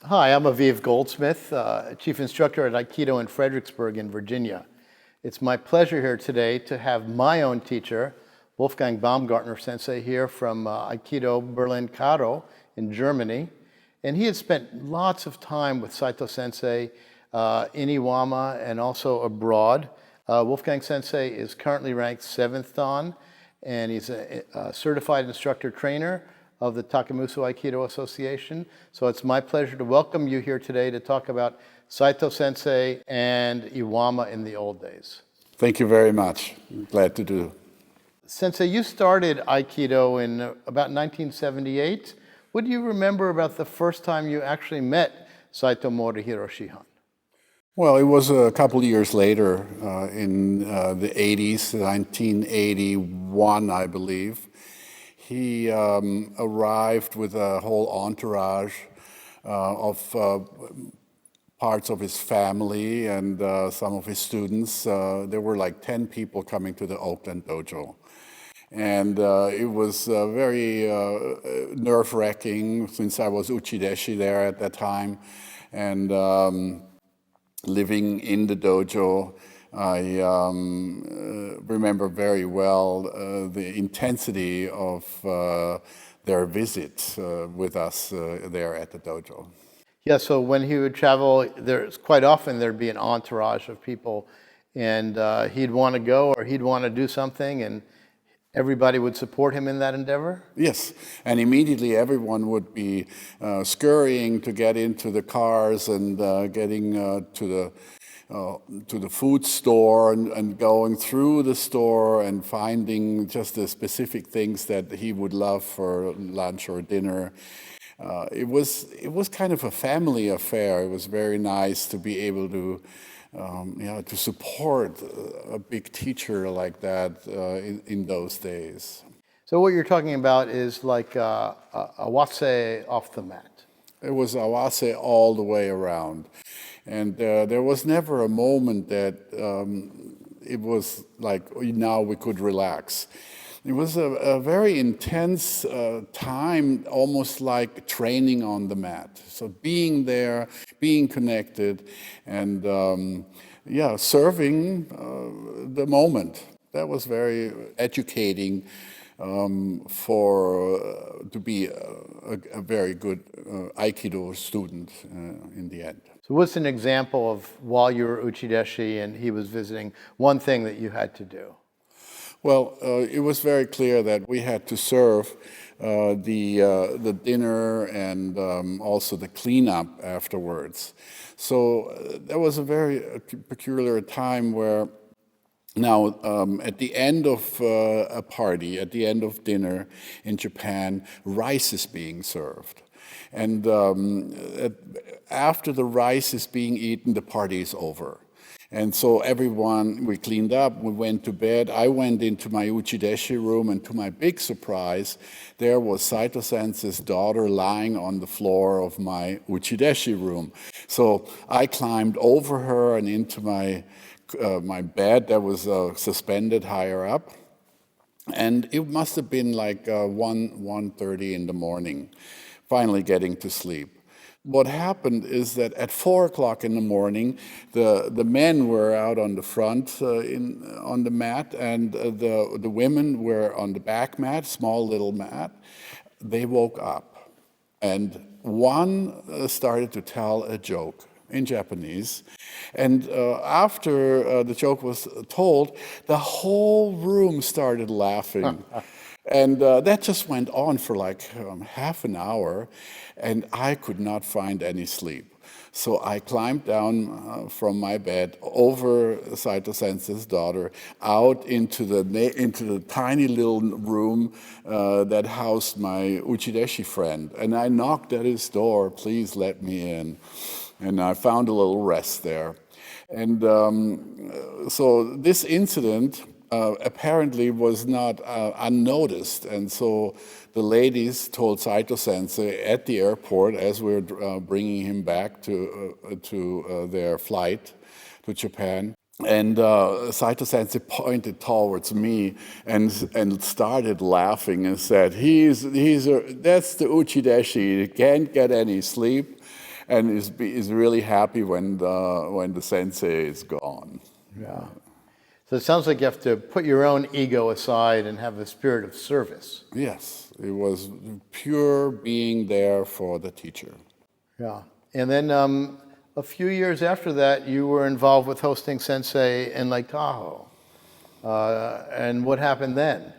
Hi, I'm Aviv Goldsmith, Chief Instructor at Aikido in Fredericksburg in Virginia. It's my pleasure here today to have my own teacher, Wolfgang Baumgartner Sensei, here from Aikido Berlin-Karo in Germany. And he had spent lots of time with Saito Sensei in Iwama and also abroad. Wolfgang Sensei is currently ranked 7th Dan, and he's a certified instructor trainer of the Takemusu Aikido Association. So it's my pleasure to welcome you here today to talk about Saito Sensei and Iwama in the old days. Thank you very much. Glad to do. Sensei, you started Aikido in about 1978. What do you remember about the first time you actually met Saito Morihiro Shihan? Well, it was a couple of years later, in the 80s, 1981, I believe. He arrived with a whole entourage of parts of his family and some of his students. There were like 10 people coming to the Oakland dojo. And it was very nerve-wracking since I was Uchideshi there at that time. And living in the dojo, I remember very well the intensity of their visit with us there at the dojo. Yeah, so when he would travel, there's quite often there'd be an entourage of people, and he'd want to go or he'd want to do something, and everybody would support him in that endeavor? Yes, and immediately everyone would be scurrying to get into the cars and getting to the food store and going through the store and finding just the specific things that he would love for lunch or dinner. It was kind of a family affair. It was very nice to be able to to support a big teacher like that in those days. So what you're talking about is like a wase off the mat. It was awase all the way around. And there was never a moment that it was like, now we could relax. It was a very intense time, almost like training on the mat. So being there, being connected, and serving the moment. That was very educating to be a very good Aikido student in the end. So what's an example of while you were Uchideshi and he was visiting, one thing that you had to do? Well, it was very clear that we had to serve the dinner and also the cleanup afterwards. So there was a very peculiar time where now, at the end of a party, at the end of dinner in Japan, rice is being served. And after the rice is being eaten, the party is over. And so everyone, we cleaned up, we went to bed. I went into my Uchideshi room, and to my big surprise, there was Saito Sensei's daughter lying on the floor of my Uchideshi room. So I climbed over her and into my bed that was suspended higher up, and it must have been like 1:30 in the morning, finally getting to sleep. What happened is that at 4 o'clock in the morning, the men were out on the front on the mat, and the women were on the back mat, small little mat. They woke up, and one started to tell a joke in Japanese. And after the joke was told, the whole room started laughing. And that just went on for like half an hour, and I could not find any sleep. So I climbed down from my bed over Saito Sensei's daughter out into the tiny little room that housed my Uchideshi friend. And I knocked at his door, "Please let me in." And I found a little rest there. And so this incident apparently was not unnoticed. And so the ladies told Saito Sensei at the airport, as we were bringing him back to their flight to Japan. And Saito Sensei pointed towards me and started laughing and said, that's the Uchideshi, he can't get any sleep. and is really happy when the sensei is gone. Yeah. So it sounds like you have to put your own ego aside and have a spirit of service. Yes, it was pure being there for the teacher. Yeah. And then a few years after that, you were involved with hosting Sensei in Lake Tahoe. And what happened then?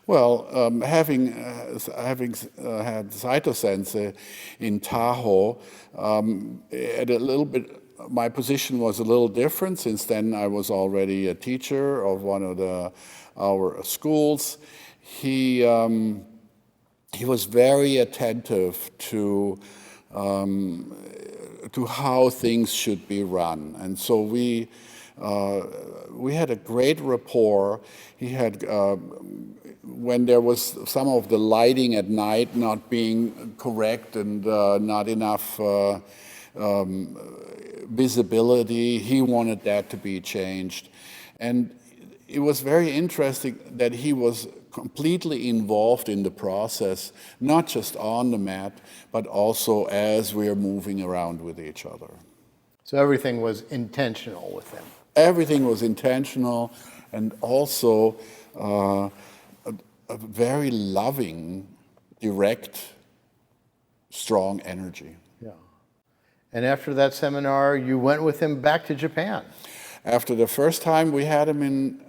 Well, having had Saito Sensei in Tahoe, at a little bit, my position was a little different. Since then, I was already a teacher of one of our schools. He was very attentive to how things should be run, and so we had a great rapport. He had. When there was some of the lighting at night not being correct and not enough visibility, he wanted that to be changed. And it was very interesting that he was completely involved in the process, not just on the mat, but also as we are moving around with each other. So everything was intentional with him. Everything was intentional, and also a very loving, direct, strong energy. Yeah. And after that seminar, you went with him back to Japan. After the first time we had him in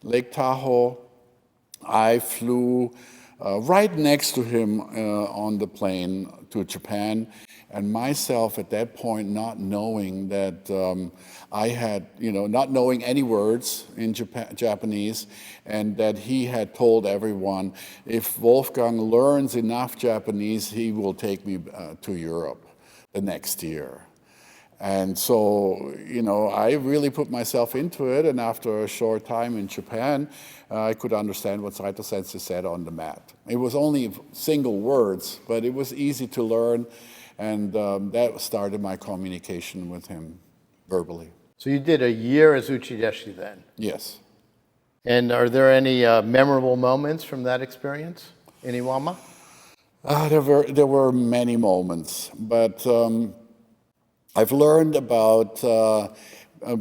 Lake Tahoe, I flew right next to him on the plane to Japan, and myself at that point not knowing that I had, not knowing any words in Japanese, and that he had told everyone, if Wolfgang learns enough Japanese, he will take me to Europe the next year. And so, I really put myself into it, and after a short time in Japan, I could understand what Saito Sensei said on the mat. It was only single words, but it was easy to learn, and that started my communication with him verbally. So you did a year as Uchideshi then? Yes. And are there any memorable moments from that experience in Iwama? There were many moments, but I've learned about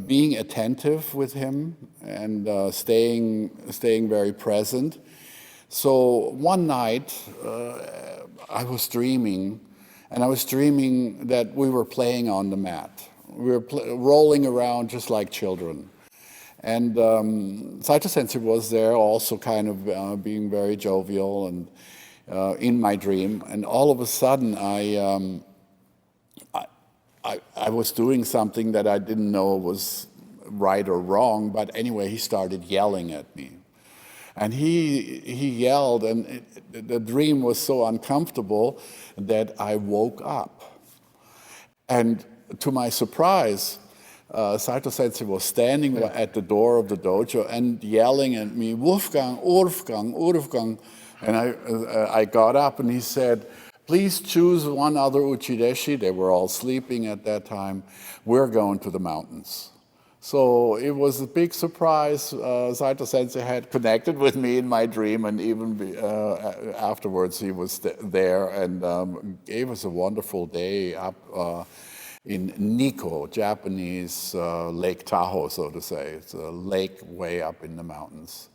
being attentive with him and staying very present. So one night I was dreaming, and I was dreaming that we were playing on the mat. We were rolling around just like children. And Saito Sensei was there also kind of being very jovial and in my dream. And all of a sudden I was doing something that I didn't know was right or wrong, but anyway, he started yelling at me. And he yelled, and the dream was so uncomfortable that I woke up. And to my surprise, Saito Sensei was standing at the door of the dojo and yelling at me, Wolfgang, Wolfgang, Wolfgang. And I got up and he said, please choose one other Uchideshi. They were all sleeping at that time. We're going to the mountains. So it was a big surprise. Saito Sensei had connected with me in my dream, and even afterwards he was there and gave us a wonderful day up in Nikko, Japanese Lake Tahoe, so to say. It's a lake way up in the mountains.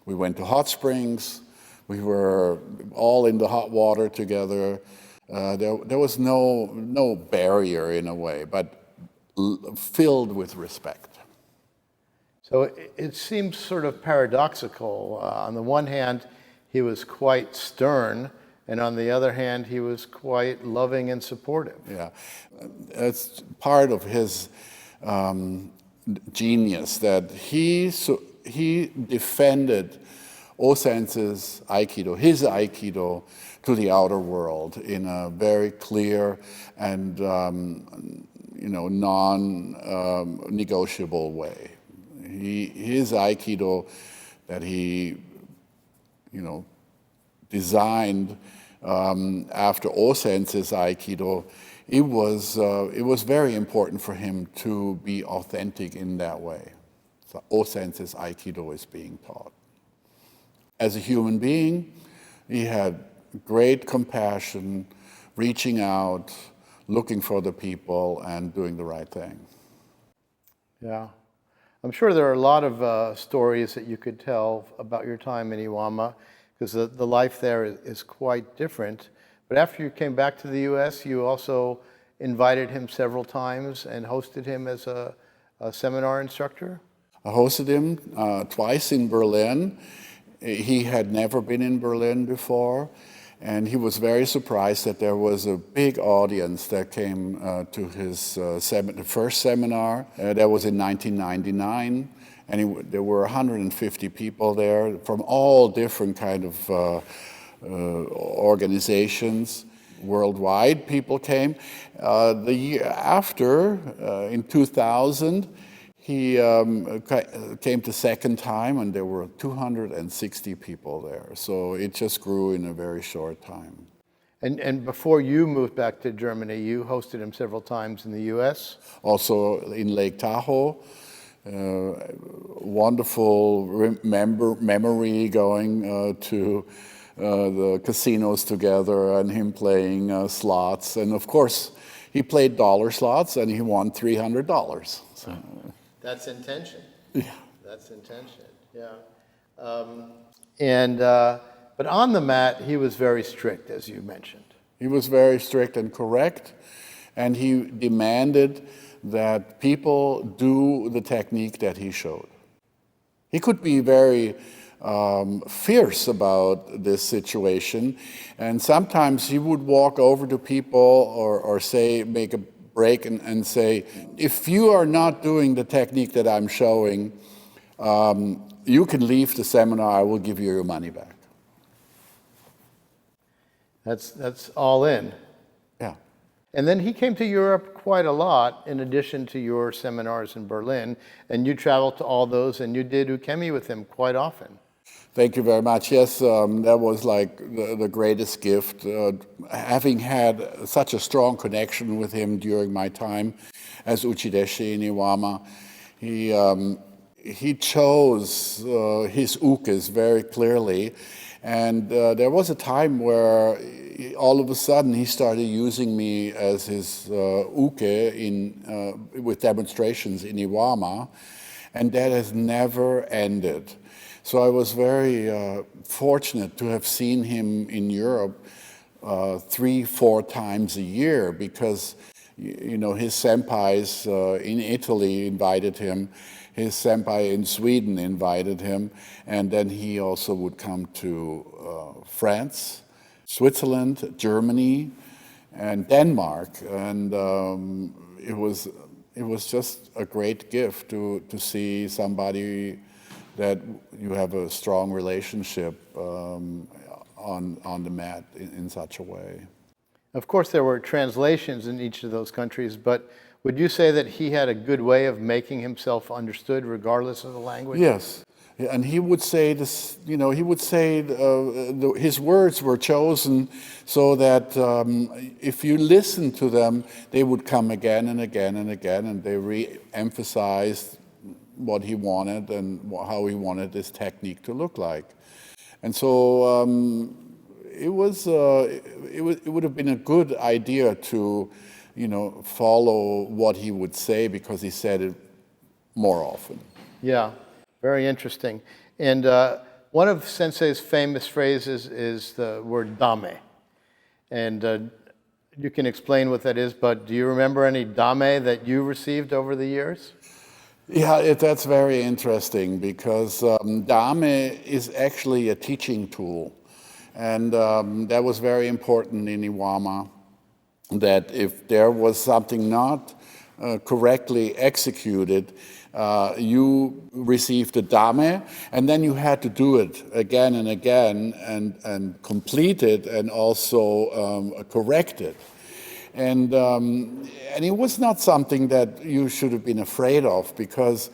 We went to hot springs. We were all in the hot water together. There was no barrier in a way, but filled with respect. So it seems sort of paradoxical. On the one hand, he was quite stern, and on the other hand, he was quite loving and supportive. Yeah, it's part of his genius that he defended O-Sensei's Aikido, his Aikido, to the outer world in a very clear and non-negotiable way. His Aikido that he, designed after O-Sensei's Aikido, it was very important for him to be authentic in that way. So O-Sensei's Aikido is being taught. As a human being, he had great compassion, reaching out, looking for the people and doing the right thing. Yeah. I'm sure there are a lot of stories that you could tell about your time in Iwama, because the life there is quite different. But after you came back to the U.S., you also invited him several times and hosted him as a seminar instructor? I hosted him twice in Berlin. He had never been in Berlin before, and he was very surprised that there was a big audience that came to his first seminar. That was in 1999, and there were 150 people there from all different kind of organizations. Worldwide, people came. The year after, in 2000, he came the second time, and there were 260 people there. So it just grew in a very short time. And before you moved back to Germany, you hosted him several times in the U.S.? Also in Lake Tahoe. Wonderful memory going to the casinos together and him playing slots. And of course, he played dollar slots and he won $300. So. That's intention. Yeah. That's intention, yeah. But on the mat, he was very strict, as you mentioned. He was very strict and correct, and he demanded that people do the technique that he showed. He could be very fierce about this situation, and sometimes he would walk over to people or say, make a break and say, if you are not doing the technique that I'm showing, you can leave the seminar, I will give you your money back. That's all in. Yeah. And then he came to Europe quite a lot in addition to your seminars in Berlin, and you traveled to all those and you did ukemi with him quite often. Thank you very much. Yes, that was like the greatest gift. Having had such a strong connection with him during my time as Uchideshi in Iwama, he chose his ukes very clearly. And there was a time where all of a sudden he started using me as his uke with demonstrations in Iwama, and that has never ended. So I was very fortunate to have seen him in Europe 3-4 times a year, because his senpais in Italy invited him, his senpai in Sweden invited him, and then he also would come to France, Switzerland, Germany, and Denmark, and it was just a great gift to see somebody that you have a strong relationship on the mat in such a way. Of course, there were translations in each of those countries, but would you say that he had a good way of making himself understood regardless of the language? Yes. And he would say this, he would say his words were chosen so that if you listen to them, they would come again and again and again, and they re-emphasized what he wanted and how he wanted this technique to look like. And so it would have been a good idea to, follow what he would say, because he said it more often. Yeah, very interesting. And one of Sensei's famous phrases is the word dame. And you can explain what that is, but do you remember any dame that you received over the years? Yeah, that's very interesting, because dame is actually a teaching tool. And that was very important in Iwama, that if there was something not correctly executed, you received a dame, and then you had to do it again and again and complete it and also correct it. And it was not something that you should have been afraid of, because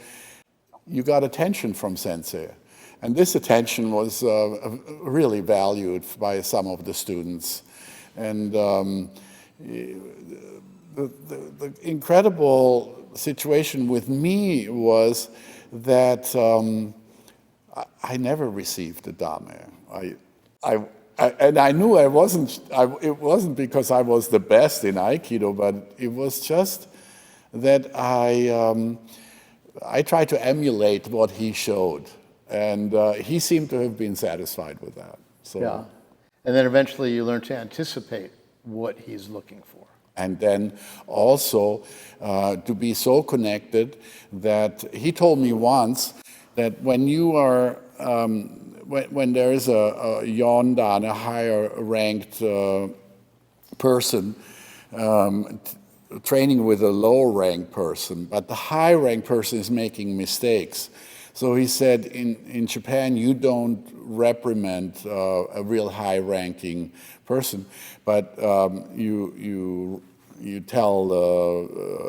you got attention from Sensei. And this attention was really valued by some of the students. And the incredible situation with me was that I never received a dame. and I knew it wasn't because I was the best in Aikido, but it was just that I tried to emulate what he showed, and he seemed to have been satisfied with that. So, Yeah. And then eventually you learn to anticipate what he's looking for. and then also to be so connected that he told me once that when you are when there is a yondan, a higher ranked person training with a low ranked person, but the high ranked person is making mistakes. So he said, in Japan, you don't reprimand a real high ranking person, but you tell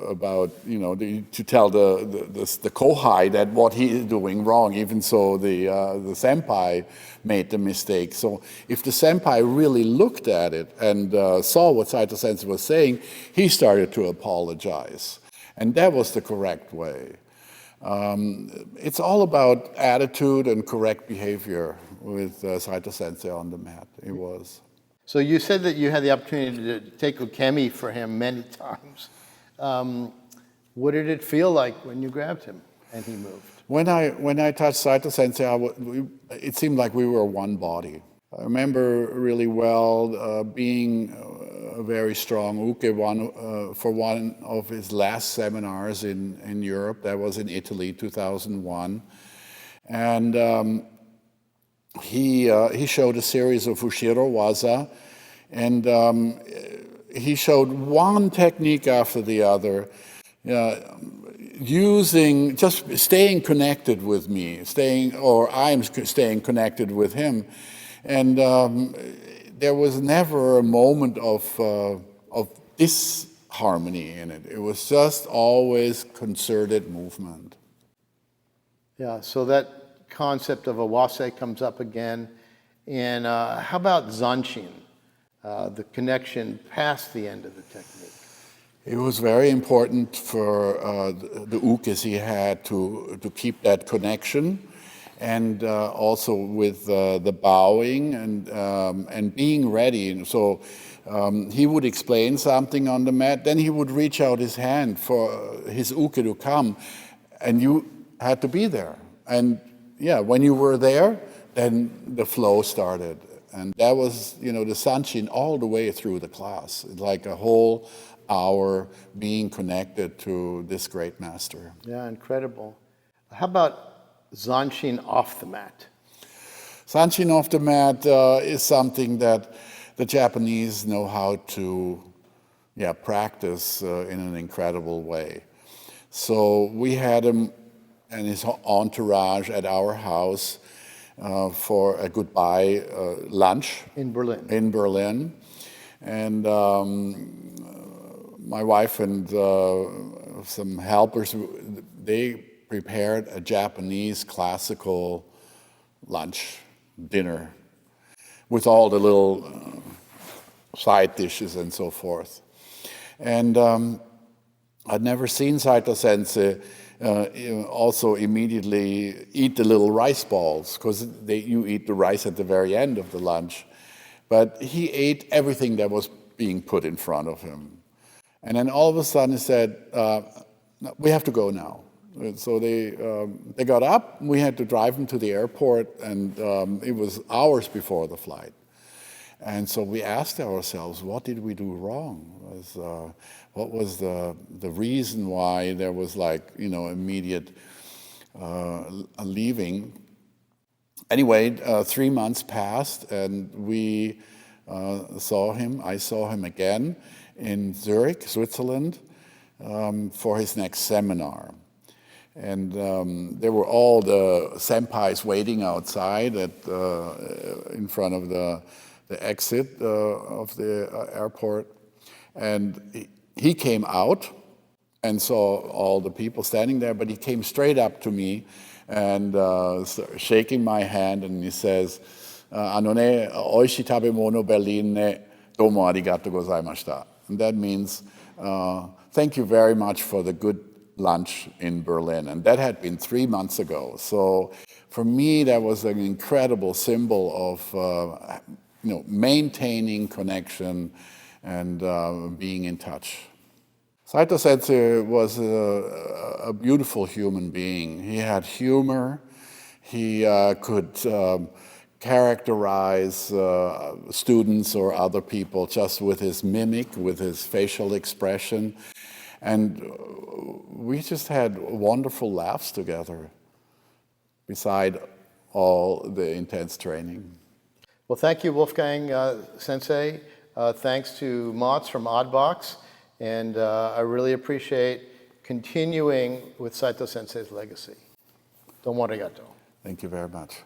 about, to tell the kohai that what he is doing wrong, even so the senpai made the mistake. So if the senpai really looked at it and saw what Saito Sensei was saying, he started to apologize. And that was the correct way. It's all about attitude and correct behavior with Saito Sensei on the mat. It was. So you said that you had the opportunity to take ukemi for him many times. What did it feel like when you grabbed him and he moved? When I touched Saito Sensei, it seemed like we were one body. I remember really well being a very strong uke for one of his last seminars in Europe. That was in Italy, 2001. And he showed a series of Ushiro Waza, and he showed one technique after the other, just staying connected with me, I'm staying connected with him. And there was never a moment of disharmony in it. It was just always concerted movement. Yeah, so that concept of awase comes up again. And how about zanshin, the connection past the end of the technique? It was very important for the ukes he had to keep that connection, and also with the bowing and being ready. And so he would explain something on the mat, then he would reach out his hand for his uke to come, and you had to be there. And yeah, when you were there, then the flow started. And that was, the zanshin all the way through the class, like a whole hour being connected to this great master. Yeah, incredible. How about zanshin off the mat? Zanshin off the mat is something that the Japanese know how to practice in an incredible way. So we had him and his entourage at our house for a goodbye lunch. In Berlin. In Berlin. And my wife and some helpers, they prepared a Japanese classical lunch, dinner, with all the little side dishes and so forth. And I'd never seen Saito Sensei also immediately eat the little rice balls, because you eat the rice at the very end of the lunch. But he ate everything that was being put in front of him. And then all of a sudden he said, we have to go now. So they got up, we had to drive him to the airport, and it was hours before the flight. And so we asked ourselves, what did we do wrong? What was the reason why there was immediate leaving? Anyway, 3 months passed, and we saw him. I saw him again in Zurich, Switzerland, for his next seminar. And there were all the senpais waiting outside in front of the exit of the airport. And he came out and saw all the people standing there, but he came straight up to me and shaking my hand, and he says, oishi tabemono Berlin ne domo arigatou gozaimashita. And that means, thank you very much for the good lunch in Berlin. And that had been 3 months ago. So for me, that was an incredible symbol of maintaining connection and being in touch. Saito Sensei was a beautiful human being. He had humor. He could characterize students or other people just with his mimic, with his facial expression. And we just had wonderful laughs together, beside all the intense training. Well, thank you, Wolfgang Sensei. Thanks to Mats from Oddbox. And I really appreciate continuing with Saito Sensei's legacy. Domo arigato. Thank you very much.